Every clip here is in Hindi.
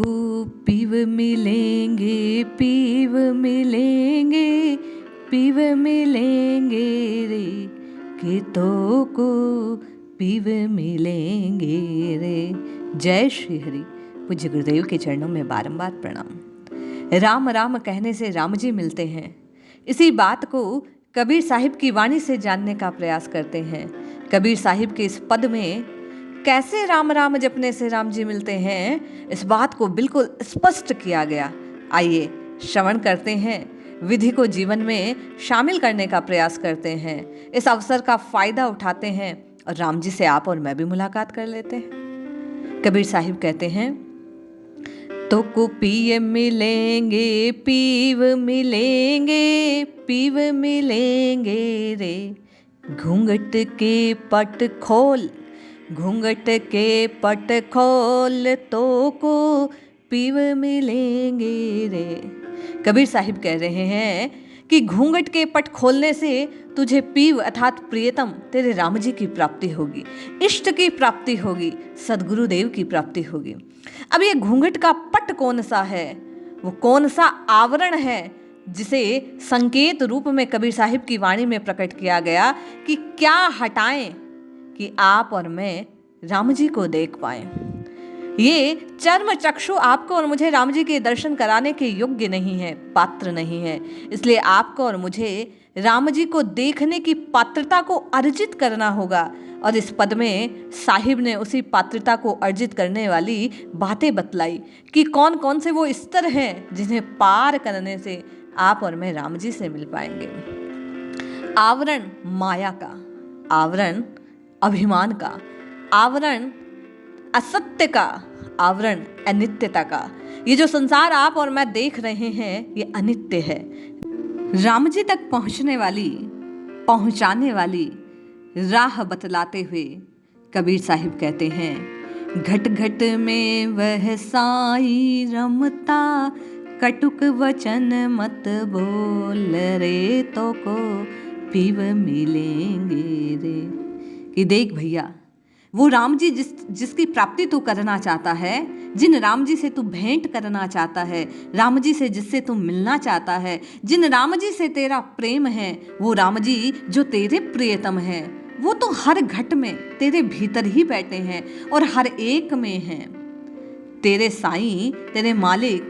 को पीव मिलेंगे, पीव मिलेंगे, पीव मिलेंगे रे, खेतों को पीव मिलेंगे रे। जय श्री हरि। पूज्य गुरुदेव के चरणों में बारंबार प्रणाम। राम राम कहने से राम जी मिलते हैं, इसी बात को कबीर साहिब की वाणी से जानने का प्रयास करते हैं। कबीर साहिब के इस पद में कैसे राम राम जपने से राम जी मिलते हैं, इस बात को बिल्कुल स्पष्ट किया गया। आइए श्रवण करते हैं, विधि को जीवन में शामिल करने का प्रयास करते हैं, इस अवसर का फायदा उठाते हैं और राम जी से आप और मैं भी मुलाकात कर लेते हैं। कबीर साहिब कहते हैं, तो को पिय मिलेंगे, पीव मिलेंगे, पीव मिलेंगे रे, घूंघट के पट खोल, घूंघट के पट खोल, तो को पीव मिलेंगे रे। कबीर साहिब कह रहे हैं कि घूंघट के पट खोलने से तुझे पीव अर्थात प्रियतम तेरे राम जी की प्राप्ति होगी, इष्ट की प्राप्ति होगी, सदगुरुदेव की प्राप्ति होगी। अब ये घूंघट का पट कौन सा है, वो कौन सा आवरण है जिसे संकेत रूप में कबीर साहिब की वाणी में प्रकट किया गया कि क्या हटाएं कि आप और मैं राम जी को देख पाएं। ये चर्म चक्षु आपको और मुझे राम जी के दर्शन कराने के योग्य नहीं है, पात्र नहीं है। इसलिए आपको और मुझे राम जी को देखने की पात्रता को अर्जित करना होगा। और इस पद में साहिब ने उसी पात्रता को अर्जित करने वाली बातें बतलाई कि कौन कौन से वो स्तर हैं जिन्हें पार करने से आप और मैं राम जी से मिल पाएंगे। आवरण माया का, आवरण अभिमान का, आवरण असत्य का, आवरण अनित्यता का। ये जो संसार आप और मैं देख रहे हैं ये अनित्य है। राम जी तक पहुंचने वाली, पहुंचाने वाली राह बतलाते हुए कबीर साहिब कहते हैं, घट घट में वह साई रमता, कटुक वचन मत बोल रे, तो को पीव मिलेंगे रे। कि देख भैया, वो राम जी जिसकी प्राप्ति तू करना चाहता है, जिन राम जी से तू भेंट करना चाहता है, राम जी से जिससे तू मिलना चाहता है, जिन राम जी से तेरा प्रेम है, वो राम जी जो तेरे प्रियतम है, वो तो हर घट में तेरे भीतर ही बैठे हैं और हर एक में हैं। तेरे साईं, तेरे मालिक,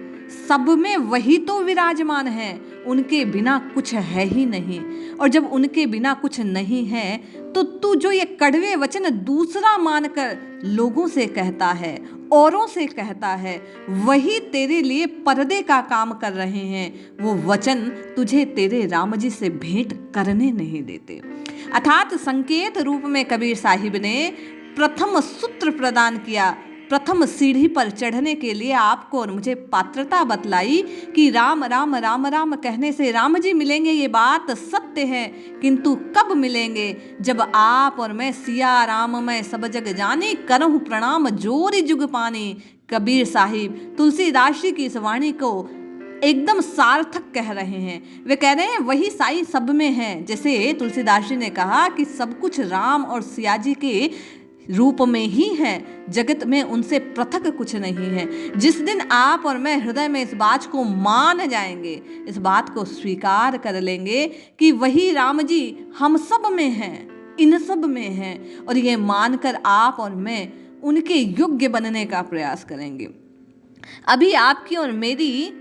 सब में वही तो विराजमान है, उनके बिना कुछ है ही नहीं। और जब उनके बिना कुछ नहीं है तो तू जो ये कड़वे वचन दूसरा मानकर लोगों से कहता है, औरों से कहता है, वही तेरे लिए पर्दे का काम कर रहे हैं। वो वचन तुझे तेरे राम जी से भेंट करने नहीं देते। अर्थात संकेत रूप में कबीर साहिब ने प्रथम सूत्र प्रदान किया, प्रथम सीढ़ी पर चढ़ने के लिए आपको और मुझे पात्रता बतलाई कि राम राम राम राम कहने से राम जी मिलेंगे, ये बात सत्य है। किंतु कब मिलेंगे? जब आप और मैं सिया राम मैं सब जग जाने, करहूँ प्रणाम जोरी जुग पानी। कबीर साहिब तुलसीदास जी की इस वाणी को एकदम सार्थक कह रहे हैं। वे कह रहे हैं वही साईं सब में है। जैसे तुलसीदास जी ने कहा कि सब कुछ राम और सिया जी के रूप में ही है, जगत में उनसे पृथक कुछ नहीं है। जिस दिन आप और मैं हृदय में इस बात को मान जाएंगे, इस बात को स्वीकार कर लेंगे कि वही राम जी हम सब में हैं, इन सब में हैं, और ये मानकर आप और मैं उनके योग्य बनने का प्रयास करेंगे। अभी आपकी और मेरी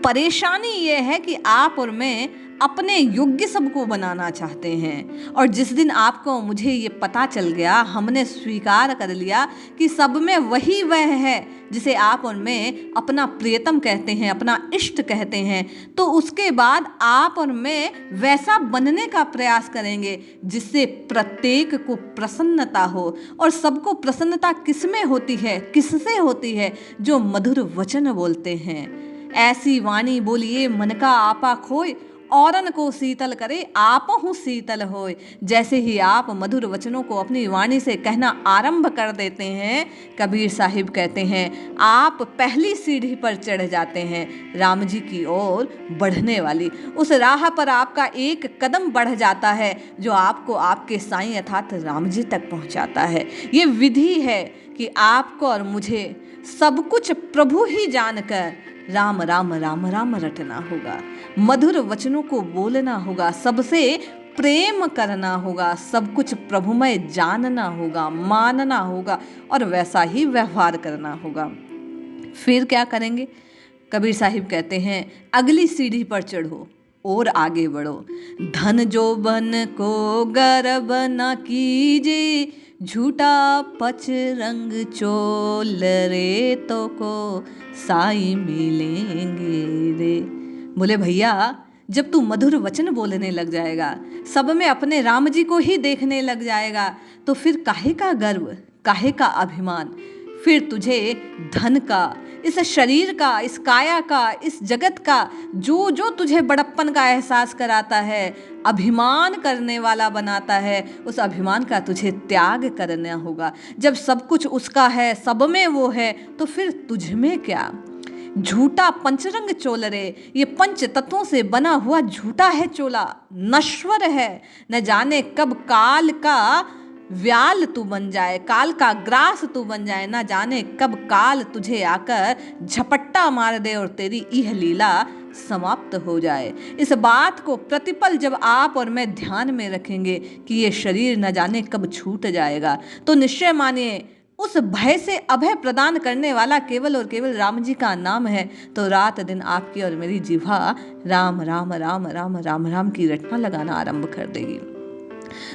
परेशानी ये है कि आप और मैं अपने योग्य सबको बनाना चाहते हैं। और जिस दिन आपको मुझे ये पता चल गया, हमने स्वीकार कर लिया कि सब में वही वह है जिसे आप और मैं अपना प्रियतम कहते हैं, अपना इष्ट कहते हैं, तो उसके बाद आप और मैं वैसा बनने का प्रयास करेंगे जिससे प्रत्येक को प्रसन्नता हो। और सबको प्रसन्नता किस में होती है, किससे होती है? जो मधुर वचन बोलते हैं। ऐसी वाणी बोलिए मन का आपा खोए, औरन को शीतल करे आपहु शीतल होए। जैसे ही आप मधुर वचनों को अपनी वाणी से कहना आरंभ कर देते हैं, कबीर साहिब कहते हैं आप पहली सीढ़ी पर चढ़ जाते हैं, राम जी की ओर बढ़ने वाली। उस राह पर आपका एक कदम बढ़ जाता है जो आपको आपके साईं अर्थात राम जी तक पहुंचाता है। ये विधि है कि आपको और मुझे सब कुछ प्रभु ही जानकर राम राम राम राम रटना होगा, मधुर वचनों को बोलना होगा, सबसे प्रेम करना होगा, सब कुछ प्रभुमय जानना होगा, मानना होगा और वैसा ही व्यवहार करना होगा। फिर क्या करेंगे? कबीर साहिब कहते हैं, अगली सीढ़ी पर चढ़ो और आगे बढ़ो। धन जोबन को गर्व न कीजिए, झूठा पच रंग चोल रे तो को साई मिलेंगे रे। बोले भैया, जब तू मधुर वचन बोलने लग जाएगा, सब में अपने राम जी को ही देखने लग जाएगा, तो फिर काहे का गर्व, काहे का अभिमान? फिर तुझे धन का, इस शरीर का, इस काया का, इस जगत का जो जो तुझे बड़प्पन का एहसास कराता है, अभिमान करने वाला बनाता है, उस अभिमान का तुझे त्याग करना होगा। जब सब कुछ उसका है, सब में वो है, तो फिर तुझ में क्या? झूठा पंचरंग चोल रे, ये पंच तत्वों से बना हुआ झूठा है चोला, नश्वर है। न जाने कब काल का व्याल तू बन जाए, काल का ग्रास तू बन जाए, ना जाने कब काल तुझे आकर झपट्टा मार दे और तेरी यह लीला समाप्त हो जाए। इस बात को प्रतिपल जब आप और मैं ध्यान में रखेंगे कि ये शरीर न जाने कब छूट जाएगा, तो निश्चय मानिए उस भय से अभय प्रदान करने वाला केवल और केवल राम जी का नाम है। तो रात दिन आपकी और मेरी जिह्वा राम राम राम राम राम राम की रटना लगाना आरंभ कर देगी।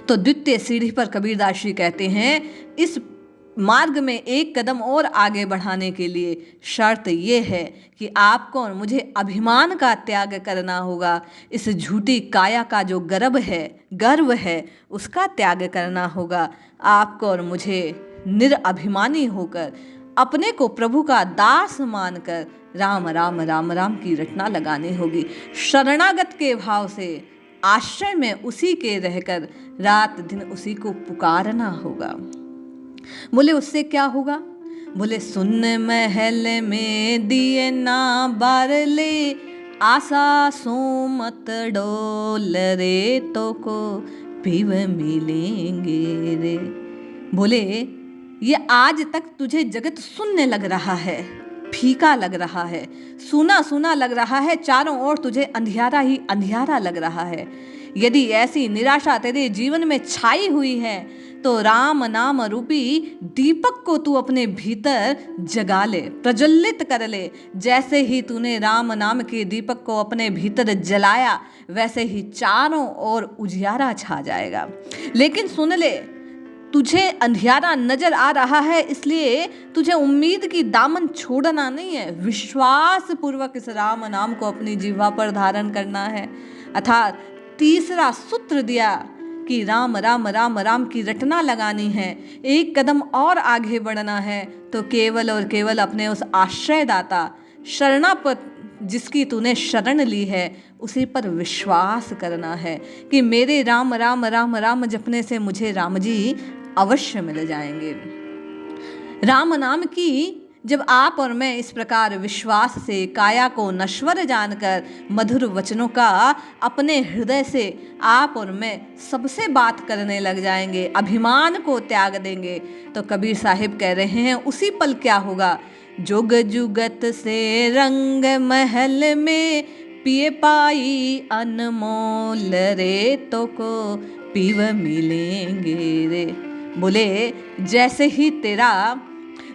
तो द्वितीय सीढ़ी पर कबीरदास जी कहते हैं, इस मार्ग में एक कदम और आगे बढ़ाने के लिए शर्त ये है कि आपको और मुझे अभिमान का त्याग करना होगा। इस झूठी काया का जो गर्व है उसका त्याग करना होगा। आपको और मुझे निरअभिमानी होकर अपने को प्रभु का दास मानकर राम राम राम राम की रटना लगानी होगी। शरणागत के भाव से आश्रय में उसी के रहकर रात दिन उसी को पुकारना होगा। बोले उससे क्या होगा? बोले सुन महल में दिए ना बार ले, आशा सोमत डोल रे तो को पीव मिलेंगे रे। बोले ये आज तक तुझे जगत सुनने लग रहा है, फीका लग रहा है, सूना सूना लग रहा है, चारों ओर तुझे अंधियारा ही अंधियारा लग रहा है। यदि ऐसी निराशा तेरे जीवन में छाई हुई है तो राम नाम रूपी दीपक को तू अपने भीतर जगा ले, प्रज्वलित कर ले। जैसे ही तूने राम नाम के दीपक को अपने भीतर जलाया, वैसे ही चारों ओर उजियारा छा जाएगा। लेकिन सुन ले, तुझे अंधियारा नजर आ रहा है, इसलिए तुझे उम्मीद की दामन छोड़ना नहीं है, विश्वास पूर्वक इस राम नाम को अपनी जिह्वा पर धारण करना है। अर्थात तीसरा सूत्र दिया कि राम राम राम राम की रटना लगानी है, एक कदम और आगे बढ़ना है, तो केवल और केवल अपने उस आश्रयदाता शरणापत जिसकी तूने शरण ली है उसी पर विश्वास करना है कि मेरे राम राम राम राम जपने से मुझे राम जी अवश्य मिल जाएंगे। राम नाम की जब आप और मैं इस प्रकार विश्वास से काया को नश्वर जानकर मधुर वचनों का अपने हृदय से आप और मैं सबसे बात करने लग जाएंगे, अभिमान को त्याग देंगे, तो कबीर साहिब कह रहे हैं उसी पल क्या होगा? जुग जुगत से रंग महल में पिए पाई अनमोल रे तो को पीव मिलेंगे रे। बोले जैसे ही तेरा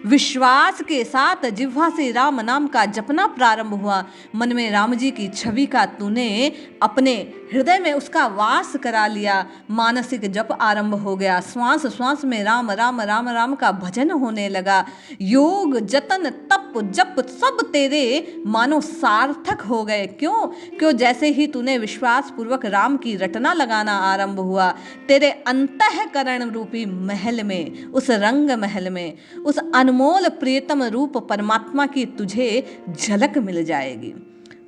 विश्वास के साथ जिह्वा से राम नाम का जपना प्रारंभ हुआ, मन में राम जी की छवि का तूने अपने हृदय में उसका वास करा लिया, मानसिक जप आरंभ हो गया, श्वास श्वास में राम राम राम राम का भजन होने लगा, योग जतन तप जप सब तेरे मानो सार्थक हो गए। क्यों जैसे ही तूने विश्वास पूर्वक राम की रटना लगाना आरंभ हुआ, तेरे अंतःकरण रूपी महल में, उस रंग महल में, उस अनमोल प्रियतम रूप परमात्मा की तुझे झलक मिल जाएगी।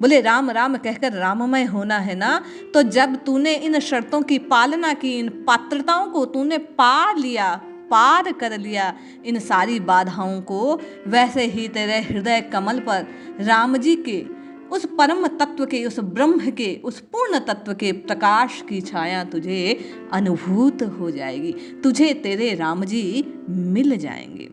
बोले राम राम कहकर राममय होना है ना, तो जब तूने इन शर्तों की पालना की, इन पात्रताओं को तूने पार कर लिया, इन सारी बाधाओं को, वैसे ही तेरे हृदय कमल पर राम जी के उस परम तत्व के, उस ब्रह्म के, उस पूर्ण तत्व के प्रकाश की छाया तुझे अनुभूत हो जाएगी, तुझे तेरे राम जी मिल जाएंगे।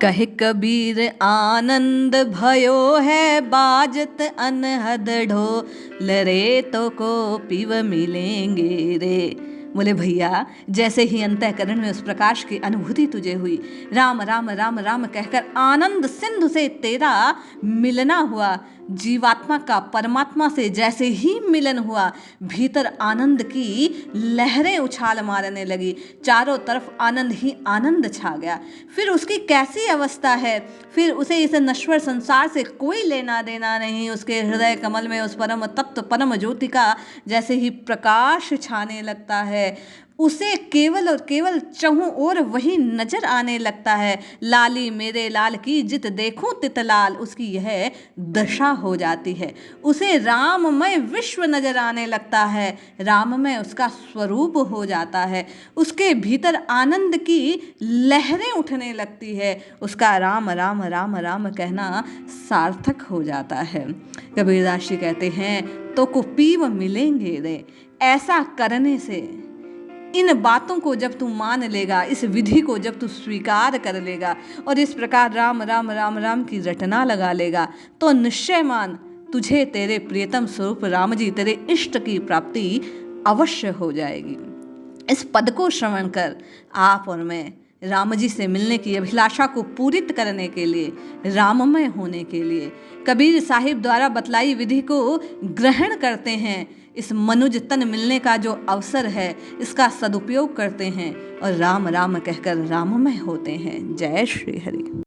कहे कबीर आनंद भयो है बाजत अनहद ढोल रे, तो को पीव मिलेंगे रे। बोले भैया, जैसे ही अंतःकरण में उस प्रकाश की अनुभूति तुझे हुई, राम राम राम राम कहकर आनंद सिंधु से तेरा मिलना हुआ, जीवात्मा का परमात्मा से जैसे ही मिलन हुआ, भीतर आनंद की लहरें उछाल मारने लगी, चारों तरफ आनंद ही आनंद छा गया। फिर उसकी कैसी अवस्था है, फिर उसे इस नश्वर संसार से कोई लेना देना नहीं। उसके हृदय कमल में उस परम तत्व परम ज्योति का जैसे ही प्रकाश छाने लगता है, उसे केवल और केवल चहुं ओर वही नजर आने लगता है। लाली मेरे लाल की जित देखूं तित लाल, उसकी यह दशा हो जाती है। उसे राममय विश्व नजर आने लगता है, राममय उसका स्वरूप हो जाता है। उसके भीतर आनंद की लहरें उठने लगती है, उसका राम राम राम राम कहना सार्थक हो जाता है। कबीरदास जी कहते हैं, तो को पीव मिलेंगे रे। ऐसा करने से, इन बातों को जब तू मान लेगा, इस विधि को जब तू स्वीकार कर लेगा और इस प्रकार राम राम राम राम की रटना लगा लेगा, तो निश्चय मान तुझे तेरे प्रियतम स्वरूप राम जी, तेरे इष्ट की प्राप्ति अवश्य हो जाएगी। इस पद को श्रवण कर आप और मैं राम जी से मिलने की अभिलाषा को पूरित करने के लिए, राममय होने के लिए कबीर साहिब द्वारा बतलाई विधि को ग्रहण करते हैं। इस मनुज तन मिलने का जो अवसर है, इसका सदुपयोग करते हैं और राम राम कहकर राममय होते हैं। जय श्री हरि।